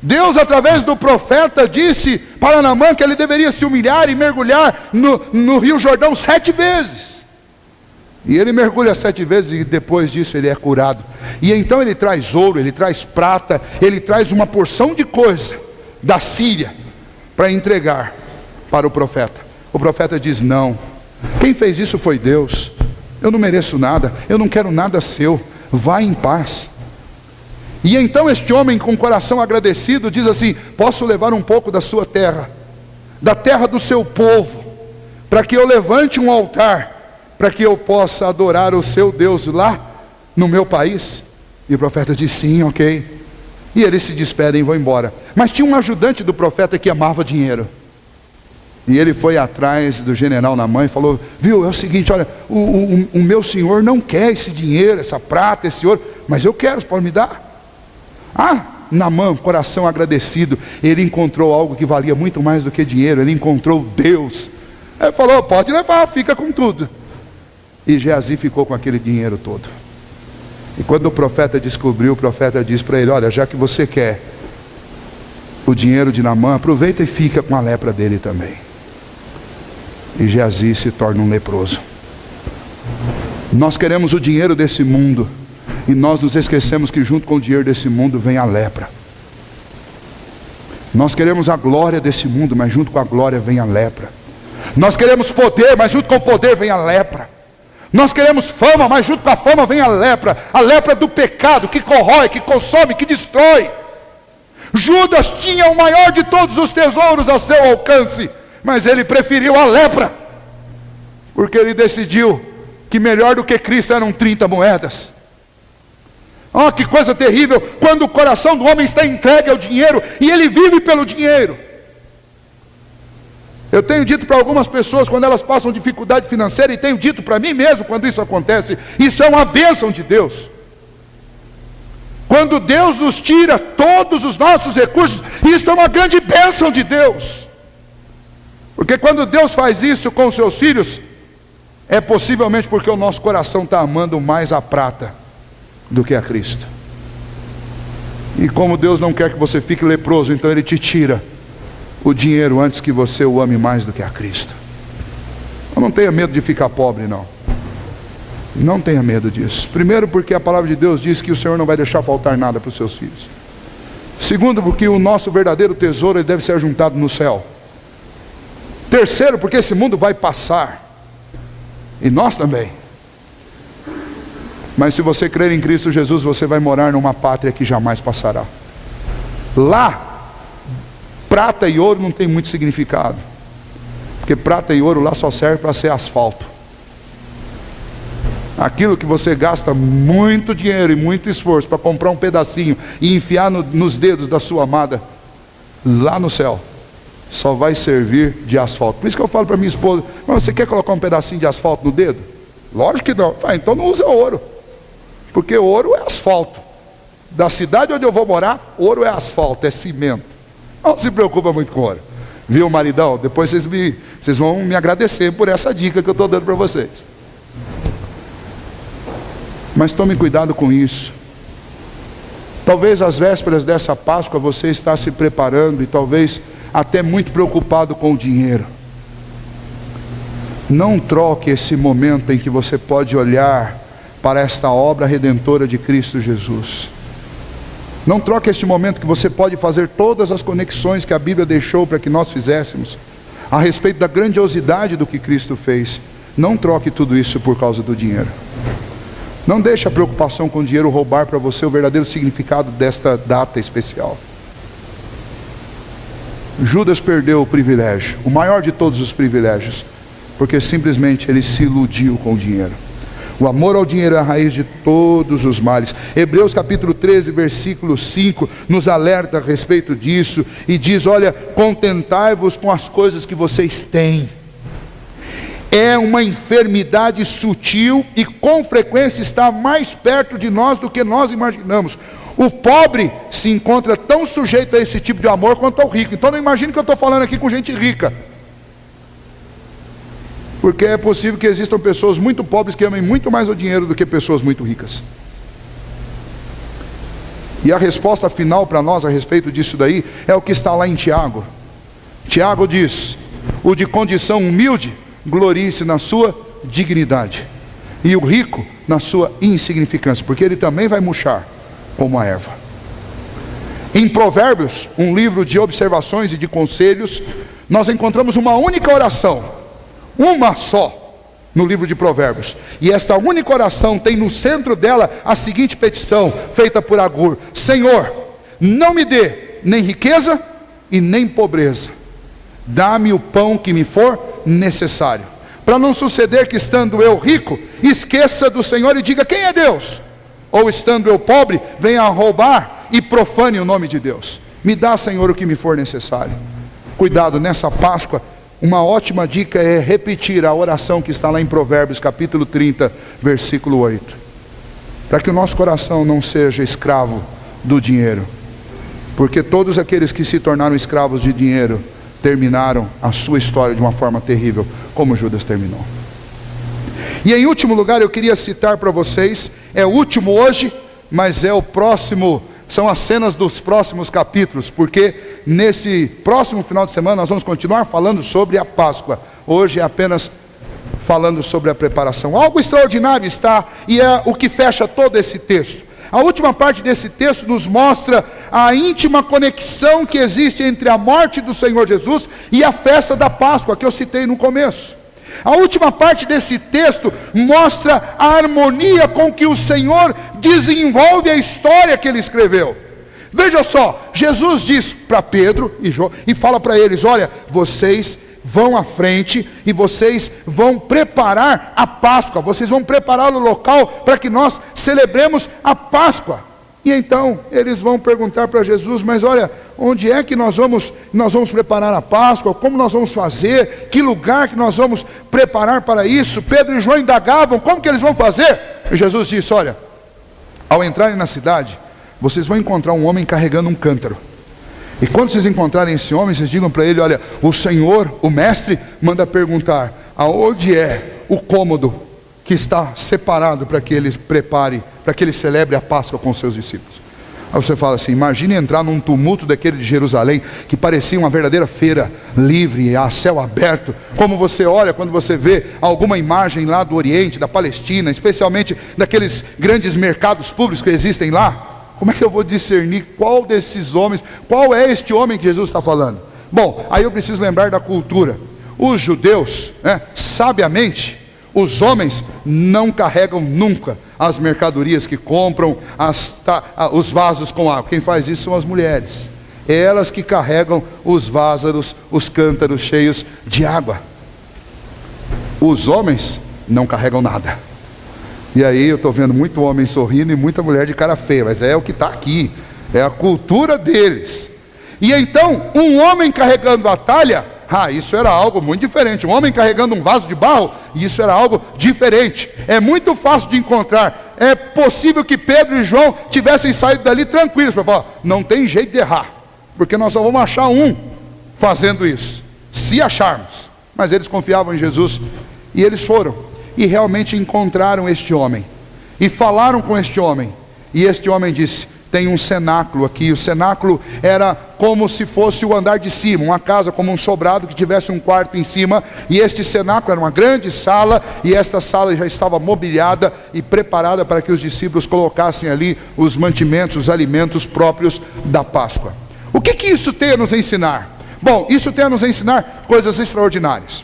Deus, através do profeta, disse para Naamã que ele deveria se humilhar e mergulhar no rio Jordão 7 vezes. E ele mergulha 7 vezes e depois disso ele é curado. E então ele traz ouro, ele traz prata, ele traz uma porção de coisa da Síria para entregar para o profeta. O profeta diz: não, quem fez isso foi Deus. Eu não mereço nada, eu não quero nada seu, vá em paz. E então este homem com o coração agradecido diz assim: posso levar um pouco da sua terra, da terra do seu povo, para que eu levante um altar, para que eu possa adorar o seu Deus lá no meu país? E o profeta diz: sim, ok. E eles se despedem e vão embora. Mas tinha um ajudante do profeta que amava dinheiro. E ele foi atrás do general Naamã e falou: viu, é o seguinte, olha, o meu senhor não quer esse dinheiro, essa prata, esse ouro, mas eu quero, você pode me dar? Naamã, coração agradecido, ele encontrou algo que valia muito mais do que dinheiro, ele encontrou Deus. Ele falou: pode levar, fica com tudo. E Geazi ficou com aquele dinheiro todo. E quando o profeta descobriu, o profeta disse para ele: olha, já que você quer o dinheiro de Naamã, aproveita e fica com a lepra dele também. E Geazi se torna um leproso. Nós queremos o dinheiro desse mundo, e nós nos esquecemos que junto com o dinheiro desse mundo vem a lepra. Nós queremos a glória desse mundo, mas junto com a glória vem a lepra. Nós queremos poder, mas junto com o poder vem a lepra. Nós queremos fama, mas junto com a fama vem a lepra do pecado, que corrói, que consome, que destrói. Judas tinha o maior de todos os tesouros a seu alcance, mas ele preferiu a lepra, porque ele decidiu que melhor do que Cristo eram 30 moedas. Oh, que coisa terrível, quando o coração do homem está entregue ao dinheiro, e ele vive pelo dinheiro. Eu tenho dito para algumas pessoas, quando elas passam dificuldade financeira, e tenho dito para mim mesmo, quando isso acontece, isso é uma bênção de Deus. Quando Deus nos tira todos os nossos recursos, isso é uma grande bênção de Deus. Porque quando Deus faz isso com os seus filhos, é possivelmente porque o nosso coração está amando mais a prata do que a Cristo. E como Deus não quer que você fique leproso, então Ele te tira o dinheiro antes que você o ame mais do que a Cristo. Não tenha medo de ficar pobre, não. Não tenha medo disso. Primeiro, porque a palavra de Deus diz que o Senhor não vai deixar faltar nada para os seus filhos. Segundo, porque o nosso verdadeiro tesouro ele deve ser ajuntado no céu. Terceiro, porque esse mundo vai passar, e nós também. Mas se você crer em Cristo Jesus, você vai morar numa pátria que jamais passará. Lá, prata e ouro não tem muito significado, porque prata e ouro lá só serve para ser asfalto. Aquilo que você gasta muito dinheiro e muito esforço para comprar um pedacinho e enfiar nos dedos da sua amada, lá no céu, só vai servir de asfalto. Por isso que eu falo para minha esposa: mas você quer colocar um pedacinho de asfalto no dedo? Lógico que não. Então não usa ouro, porque ouro é asfalto. Da cidade onde eu vou morar, ouro é asfalto, é cimento. Não se preocupa muito com ouro. Viu, maridão? Depois vocês vão me agradecer por essa dica que eu estou dando para vocês. Mas tome cuidado com isso. Talvez às vésperas dessa Páscoa você está se preparando e talvez até muito preocupado com o dinheiro. Não troque esse momento em que você pode olhar para esta obra redentora de Cristo Jesus. Não troque este momento que você pode fazer todas as conexões que a Bíblia deixou para que nós fizéssemos a respeito da grandiosidade do que Cristo fez. Não troque tudo isso por causa do dinheiro. Não deixe a preocupação com o dinheiro roubar para você o verdadeiro significado desta data especial. Judas perdeu o privilégio, o maior de todos os privilégios, porque simplesmente ele se iludiu com o dinheiro. O amor ao dinheiro é a raiz de todos os males. Hebreus capítulo 13, versículo 5, nos alerta a respeito disso, e diz, olha, contentai-vos com as coisas que vocês têm. É uma enfermidade sutil e com frequência está mais perto de nós do que nós imaginamos. O pobre se encontra tão sujeito a esse tipo de amor quanto ao rico. Então não imagine que eu estou falando aqui com gente rica, porque é possível que existam pessoas muito pobres que amem muito mais o dinheiro do que pessoas muito ricas. E a resposta final para nós a respeito disso daí é o que está lá em Tiago. Tiago diz, o de condição humilde glorie-se na sua dignidade, e o rico na sua insignificância, porque ele também vai murchar como a erva. Em Provérbios, um livro de observações e de conselhos, nós encontramos uma única oração, uma só, no livro de Provérbios, e essa única oração tem no centro dela a seguinte petição, feita por Agur: Senhor, não me dê nem riqueza e nem pobreza, dá-me o pão que me for necessário, para não suceder que, estando eu rico, esqueça do Senhor e diga, quem é Deus? Ou estando eu pobre, venha a roubar e profane o nome de Deus. Me dá, Senhor, o que me for necessário. Cuidado, nessa Páscoa, uma ótima dica é repetir a oração que está lá em Provérbios, capítulo 30, versículo 8. Para que o nosso coração não seja escravo do dinheiro. Porque todos aqueles que se tornaram escravos de dinheiro terminaram a sua história de uma forma terrível, como Judas terminou. E em último lugar, eu queria citar para vocês, é o último hoje, mas é o próximo, são as cenas dos próximos capítulos, porque nesse próximo final de semana nós vamos continuar falando sobre a Páscoa. Hoje é apenas falando sobre a preparação. Algo extraordinário está, e é o que fecha todo esse texto. A última parte desse texto nos mostra a íntima conexão que existe entre a morte do Senhor Jesus e a festa da Páscoa, que eu citei no começo. A última parte desse texto mostra a harmonia com que o Senhor desenvolve a história que ele escreveu. Veja só, Jesus diz para Pedro e João, e fala para eles, olha, vocês vão à frente e vocês vão preparar a Páscoa, vocês vão preparar o local para que nós celebremos a Páscoa. E então eles vão perguntar para Jesus, mas olha, onde é que nós vamos preparar a Páscoa? Como nós vamos fazer? Que lugar que nós vamos preparar para isso? Pedro e João indagavam, como que eles vão fazer? E Jesus disse, olha, ao entrarem na cidade, vocês vão encontrar um homem carregando um cântaro. E quando vocês encontrarem esse homem, vocês digam para ele, olha, o Senhor, o mestre, manda perguntar, aonde é o cômodo que está separado para que ele prepare, para que ele celebre a Páscoa com seus discípulos? Aí você fala assim, imagine entrar num tumulto daquele de Jerusalém, que parecia uma verdadeira feira livre, a céu aberto, como você olha quando você vê alguma imagem lá do Oriente, da Palestina, especialmente daqueles grandes mercados públicos que existem lá. Como é que eu vou discernir qual desses homens, qual é este homem que Jesus está falando? Bom, aí eu preciso lembrar da cultura. Os judeus, sabiamente, os homens não carregam nunca as mercadorias que compram, os vasos com água. Quem faz isso são as mulheres. Elas que carregam os vasos, os cântaros cheios de água. Os homens não carregam nada. E aí eu estou vendo muito homem sorrindo e muita mulher de cara feia, mas é o que está aqui, é a cultura deles. E então, um homem carregando a talha, isso era algo muito diferente. Um homem carregando um vaso de barro, isso era algo diferente. É muito fácil de encontrar. É possível que Pedro e João tivessem saído dali tranquilos, para falar, não tem jeito de errar, porque nós só vamos achar um fazendo isso, se acharmos. Mas eles confiavam em Jesus, e eles foram. E realmente encontraram este homem, e falaram com este homem, e este homem disse, tem um cenáculo aqui. O cenáculo era como se fosse o andar de cima, uma casa como um sobrado que tivesse um quarto em cima, e este cenáculo era uma grande sala, e esta sala já estava mobiliada e preparada para que os discípulos colocassem ali os mantimentos, os alimentos próprios da Páscoa. O que isso tem a nos ensinar? Bom, isso tem a nos ensinar coisas extraordinárias.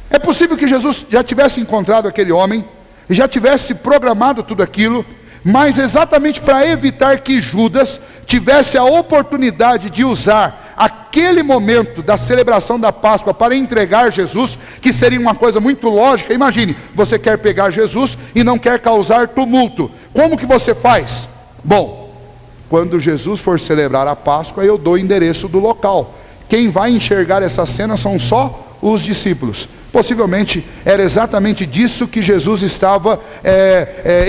É possível que Jesus já tivesse encontrado aquele homem, e já tivesse programado tudo aquilo, mas exatamente para evitar que Judas tivesse a oportunidade de usar aquele momento da celebração da Páscoa para entregar Jesus, que seria uma coisa muito lógica. Imagine, você quer pegar Jesus e não quer causar tumulto. Como que você faz? Bom, quando Jesus for celebrar a Páscoa, eu dou o endereço do local. Quem vai enxergar essa cena são só os discípulos. Possivelmente era exatamente disso que Jesus estava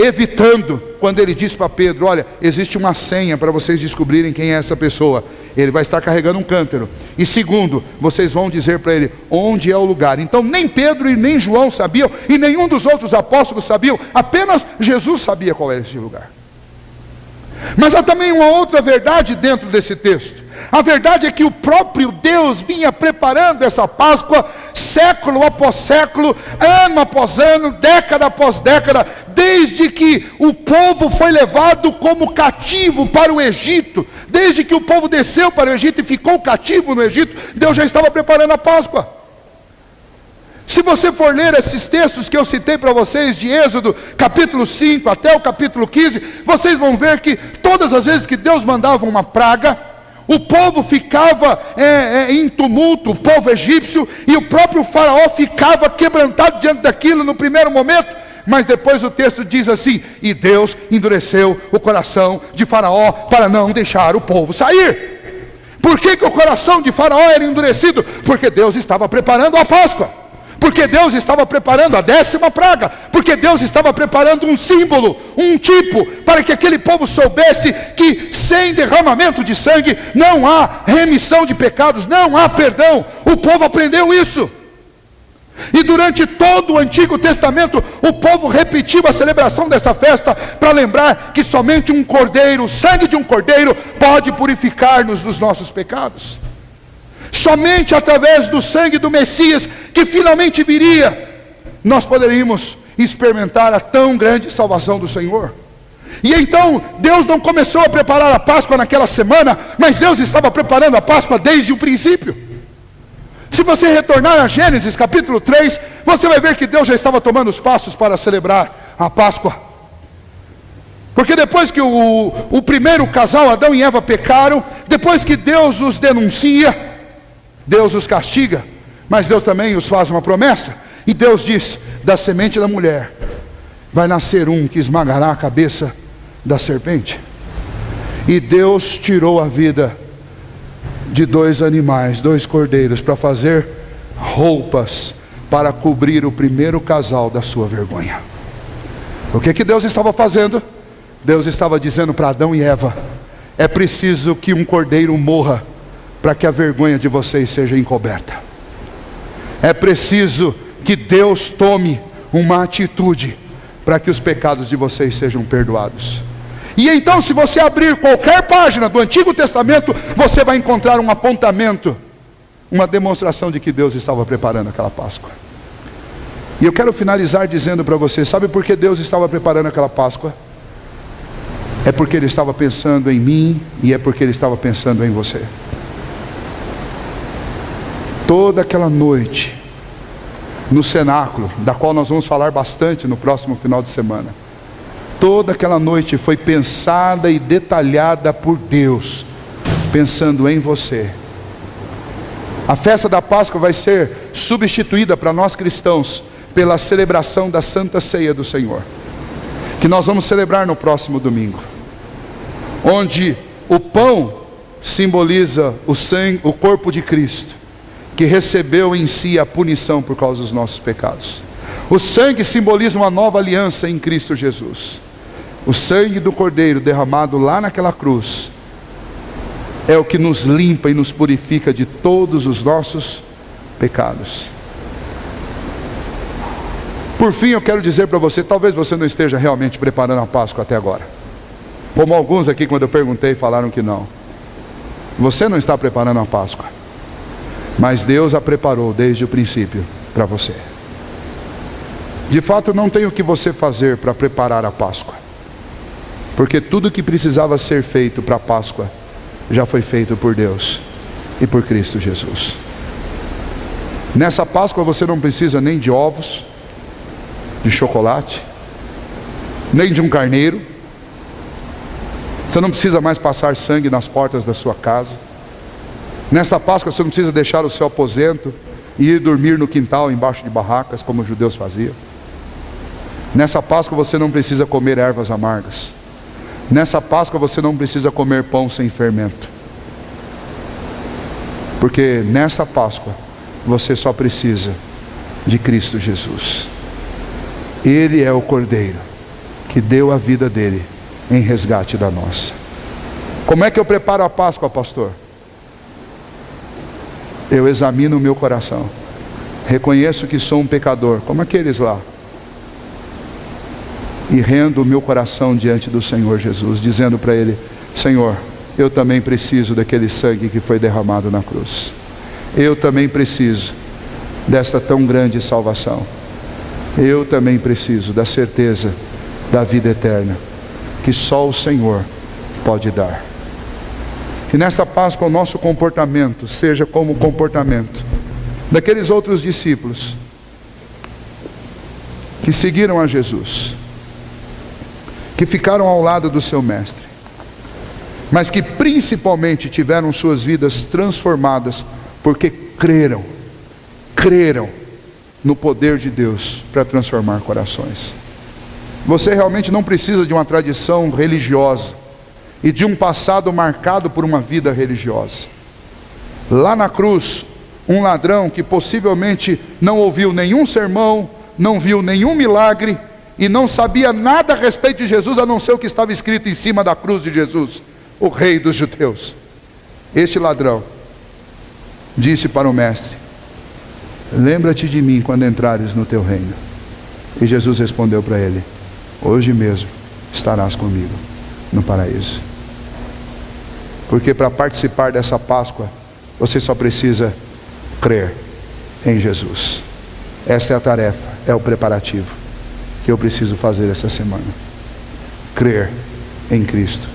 evitando, quando ele disse para Pedro: olha, existe uma senha para vocês descobrirem quem é essa pessoa. Ele vai estar carregando um cântaro. E segundo, vocês vão dizer para ele onde é o lugar. Então nem Pedro e nem João sabiam, e nenhum dos outros apóstolos sabiam, apenas Jesus sabia qual era esse lugar. Mas há também uma outra verdade dentro desse texto. A verdade é que o próprio Deus vinha preparando essa Páscoa século após século, ano após ano, década após década, desde que o povo foi levado como cativo para o Egito, desde que o povo desceu para o Egito e ficou cativo no Egito, Deus já estava preparando a Páscoa. Se você for ler esses textos que eu citei para vocês, de Êxodo, capítulo 5 até o capítulo 15, vocês vão ver que todas as vezes que Deus mandava uma praga, o povo ficava em tumulto, o povo egípcio, e o próprio faraó ficava quebrantado diante daquilo no primeiro momento, mas depois o texto diz assim: e Deus endureceu o coração de faraó para não deixar o povo sair. Por que o coração de faraó era endurecido? Porque Deus estava preparando a Páscoa. Porque Deus estava preparando a 10ª praga, porque Deus estava preparando um símbolo, um tipo, para que aquele povo soubesse que sem derramamento de sangue não há remissão de pecados, não há perdão. O povo aprendeu isso. E durante todo o Antigo Testamento, o povo repetiu a celebração dessa festa para lembrar que somente um cordeiro, o sangue de um cordeiro, pode purificar-nos dos nossos pecados. Somente através do sangue do Messias, que finalmente viria, nós poderíamos experimentar a tão grande salvação do Senhor. E então, Deus não começou a preparar a Páscoa naquela semana, mas Deus estava preparando a Páscoa desde o princípio. Se você retornar a Gênesis capítulo 3, você vai ver que Deus já estava tomando os passos para celebrar a Páscoa. Porque depois que o primeiro casal, Adão e Eva, pecaram, depois que Deus os denuncia, Deus os castiga, mas Deus também os faz uma promessa. E Deus diz: da semente da mulher vai nascer um que esmagará a cabeça da serpente. E Deus tirou a vida de 2 animais, 2 cordeiros, para fazer roupas para cobrir o primeiro casal da sua vergonha. O que Deus estava fazendo? Deus estava dizendo para Adão e Eva: é preciso que um cordeiro morra para que a vergonha de vocês seja encoberta. É preciso que Deus tome uma atitude para que os pecados de vocês sejam perdoados. E então, se você abrir qualquer página do Antigo Testamento, você vai encontrar um apontamento, uma demonstração de que Deus estava preparando aquela Páscoa. E eu quero finalizar dizendo para você: sabe por que Deus estava preparando aquela Páscoa? É porque Ele estava pensando em mim, e é porque Ele estava pensando em você. Toda aquela noite, no cenáculo, da qual nós vamos falar bastante no próximo final de semana, toda aquela noite foi pensada e detalhada por Deus, pensando em você. A festa da Páscoa vai ser substituída para nós cristãos pela celebração da Santa Ceia do Senhor, que nós vamos celebrar no próximo domingo, onde o pão simboliza o sangue, o corpo de Cristo, que recebeu em si a punição por causa dos nossos pecados. O sangue simboliza uma nova aliança em Cristo Jesus. O sangue do Cordeiro derramado lá naquela cruz é o que nos limpa e nos purifica de todos os nossos pecados. Por fim, eu quero dizer para você: talvez você não esteja realmente preparando a Páscoa até agora, como alguns aqui, quando eu perguntei, falaram que não. Você não está preparando a Páscoa, mas Deus a preparou desde o princípio para você. De fato, não tem o que você fazer para preparar a Páscoa, porque tudo que precisava ser feito para a Páscoa já foi feito por Deus e por Cristo Jesus. Nessa Páscoa você não precisa nem de ovos, de chocolate, nem de um carneiro. Você não precisa mais passar sangue nas portas da sua casa. Nesta Páscoa você não precisa deixar o seu aposento e ir dormir no quintal embaixo de barracas, como os judeus faziam. Nessa Páscoa você não precisa comer ervas amargas. Nessa Páscoa você não precisa comer pão sem fermento. Porque nessa Páscoa você só precisa de Cristo Jesus. Ele é o Cordeiro que deu a vida dele em resgate da nossa. Como é que eu preparo a Páscoa, pastor? Eu examino o meu coração. Reconheço que sou um pecador, como aqueles lá. E rendo o meu coração diante do Senhor Jesus, dizendo para Ele: Senhor, eu também preciso daquele sangue que foi derramado na cruz. Eu também preciso desta tão grande salvação. Eu também preciso da certeza da vida eterna, que só o Senhor pode dar. Que nesta Páscoa o nosso comportamento seja como o comportamento daqueles outros discípulos que seguiram a Jesus, que ficaram ao lado do seu mestre, mas que principalmente tiveram suas vidas transformadas, porque creram no poder de Deus para transformar corações. Você realmente não precisa de uma tradição religiosa e de um passado marcado por uma vida religiosa. Lá na cruz, um ladrão que possivelmente não ouviu nenhum sermão, não viu nenhum milagre e não sabia nada a respeito de Jesus, a não ser o que estava escrito em cima da cruz de Jesus, o Rei dos Judeus. Este ladrão disse para o mestre: lembra-te de mim quando entrares no teu reino. E Jesus respondeu para ele: hoje mesmo estarás comigo no paraíso. Porque para participar dessa Páscoa, você só precisa crer em Jesus. Essa é a tarefa, é o preparativo que eu preciso fazer essa semana. Crer em Cristo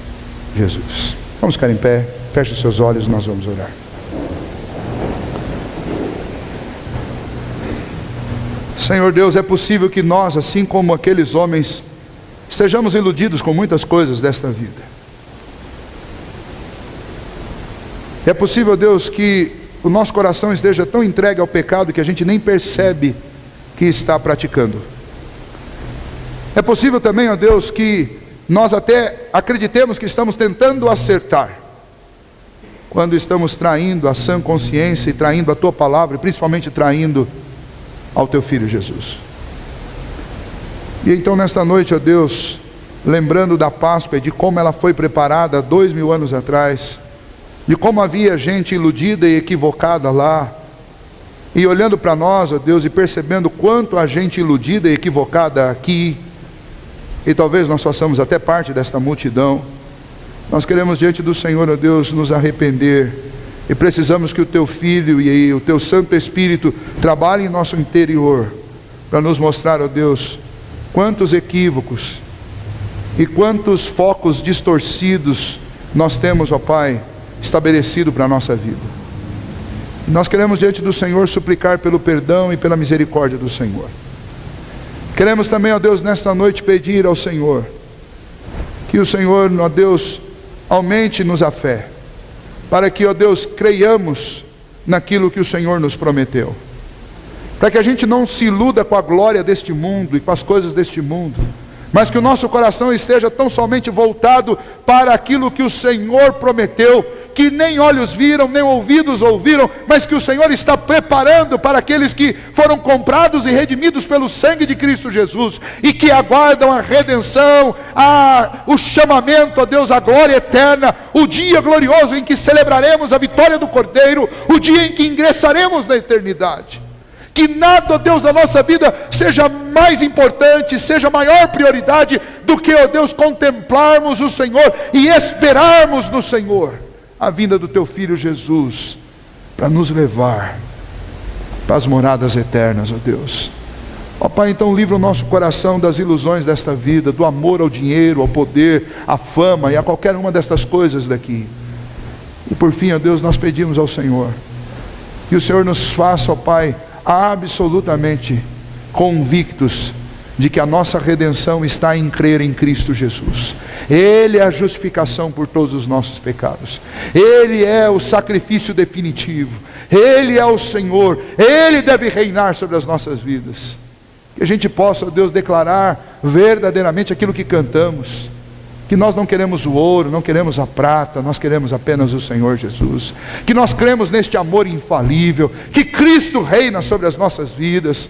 Jesus. Vamos ficar em pé, feche os seus olhos, nós vamos orar. Senhor Deus, é possível que nós, assim como aqueles homens, estejamos iludidos com muitas coisas desta vida. É possível, Deus, que o nosso coração esteja tão entregue ao pecado que a gente nem percebe que está praticando. É possível também, ó Deus, que nós até acreditemos que estamos tentando acertar, quando estamos traindo a sã consciência e traindo a Tua palavra, e principalmente traindo ao Teu Filho Jesus. E então nesta noite, ó Deus, lembrando da Páscoa e de como ela foi preparada há 2000 anos atrás, de como havia gente iludida e equivocada lá, e olhando para nós, ó Deus, e percebendo quanto há gente iludida e equivocada aqui, e talvez nós façamos até parte desta multidão, nós queremos diante do Senhor, ó Deus, nos arrepender, e precisamos que o Teu Filho e o Teu Santo Espírito trabalhem em nosso interior, para nos mostrar, ó Deus, quantos equívocos e quantos focos distorcidos nós temos, ó Pai, estabelecido para a nossa vida. Nós queremos diante do Senhor suplicar pelo perdão e pela misericórdia do Senhor. Queremos também, ó Deus, nesta noite pedir ao Senhor, que o Senhor, ó Deus, aumente-nos a fé, para que, ó Deus, creiamos naquilo que o Senhor nos prometeu, para que a gente não se iluda com a glória deste mundo e com as coisas deste mundo, mas que o nosso coração esteja tão somente voltado para aquilo que o Senhor prometeu, que nem olhos viram, nem ouvidos ouviram, mas que o Senhor está preparando para aqueles que foram comprados e redimidos pelo sangue de Cristo Jesus, e que aguardam a redenção, o chamamento, ó Deus, a glória eterna, o dia glorioso em que celebraremos a vitória do Cordeiro, o dia em que ingressaremos na eternidade. Que nada, ó Deus, da nossa vida seja mais importante, seja maior prioridade do que, ó Deus, contemplarmos o Senhor e esperarmos no Senhor a vinda do Teu Filho Jesus, para nos levar para as moradas eternas, ó Deus. Ó Pai, então livra o nosso coração das ilusões desta vida, do amor ao dinheiro, ao poder, à fama e a qualquer uma destas coisas daqui. E por fim, ó Deus, nós pedimos ao Senhor que o Senhor nos faça, ó Pai, absolutamente convictos de que a nossa redenção está em crer em Cristo Jesus, Ele é a justificação por todos os nossos pecados. Ele é o sacrifício definitivo. Ele é o Senhor. Ele deve reinar sobre as nossas vidas. Que a gente possa, ó Deus, declarar verdadeiramente aquilo que cantamos. Que nós não queremos o ouro, não queremos a prata, nós queremos apenas o Senhor Jesus. Que nós cremos neste amor infalível, que Cristo reina sobre as nossas vidas.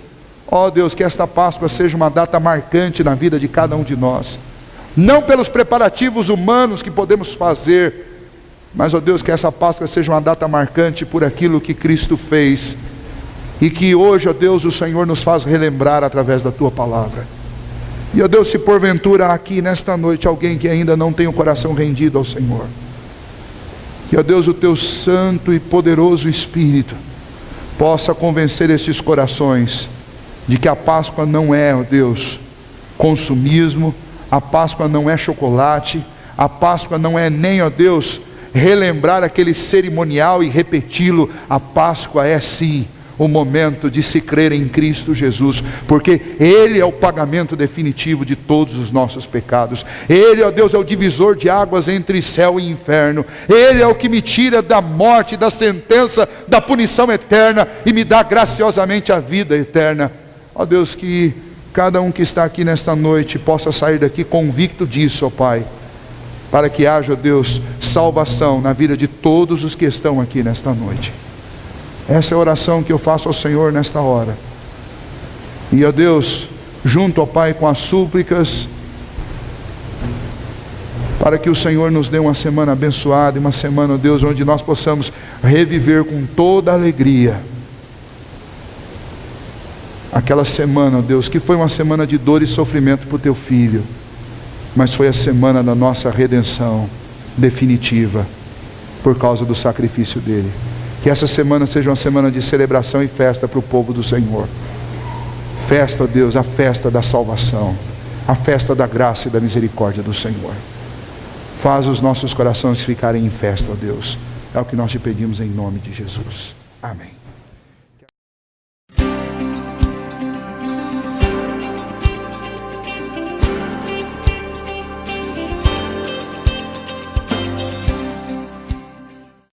Ó Deus, que esta Páscoa seja uma data marcante na vida de cada um de nós. Não pelos preparativos humanos que podemos fazer, mas, ó Deus, que essa Páscoa seja uma data marcante por aquilo que Cristo fez. E que hoje, ó Deus, o Senhor nos faz relembrar através da Tua palavra. E, ó Deus, se porventura aqui nesta noite alguém que ainda não tem o coração rendido ao Senhor, que, ó Deus, o Teu santo e poderoso Espírito possa convencer estes corações de que a Páscoa não é, ó Deus, consumismo, a Páscoa não é chocolate, a Páscoa não é nem, ó Deus, relembrar aquele cerimonial e repeti-lo. A Páscoa é sim o momento de se crer em Cristo Jesus, porque Ele é o pagamento definitivo de todos os nossos pecados. Ele, ó Deus, é o divisor de águas entre céu e inferno. Ele é o que me tira da morte, da sentença, da punição eterna e me dá graciosamente a vida eterna. Ó Deus, que cada um que está aqui nesta noite possa sair daqui convicto disso, ó Pai, para que haja, ó Deus, salvação na vida de todos os que estão aqui nesta noite. Essa é a oração que eu faço ao Senhor nesta hora. E, ó Deus, junto, ó Pai, com as súplicas, para que o Senhor nos dê uma semana abençoada, e uma semana, ó Deus, onde nós possamos reviver com toda a alegria aquela semana, ó Deus, que foi uma semana de dor e sofrimento para o Teu Filho, mas foi a semana da nossa redenção definitiva, por causa do sacrifício dEle. Que essa semana seja uma semana de celebração e festa para o povo do Senhor. Festa, ó Deus, a festa da salvação, a festa da graça e da misericórdia do Senhor. Faz os nossos corações ficarem em festa, ó Deus. É o que nós te pedimos em nome de Jesus. Amém.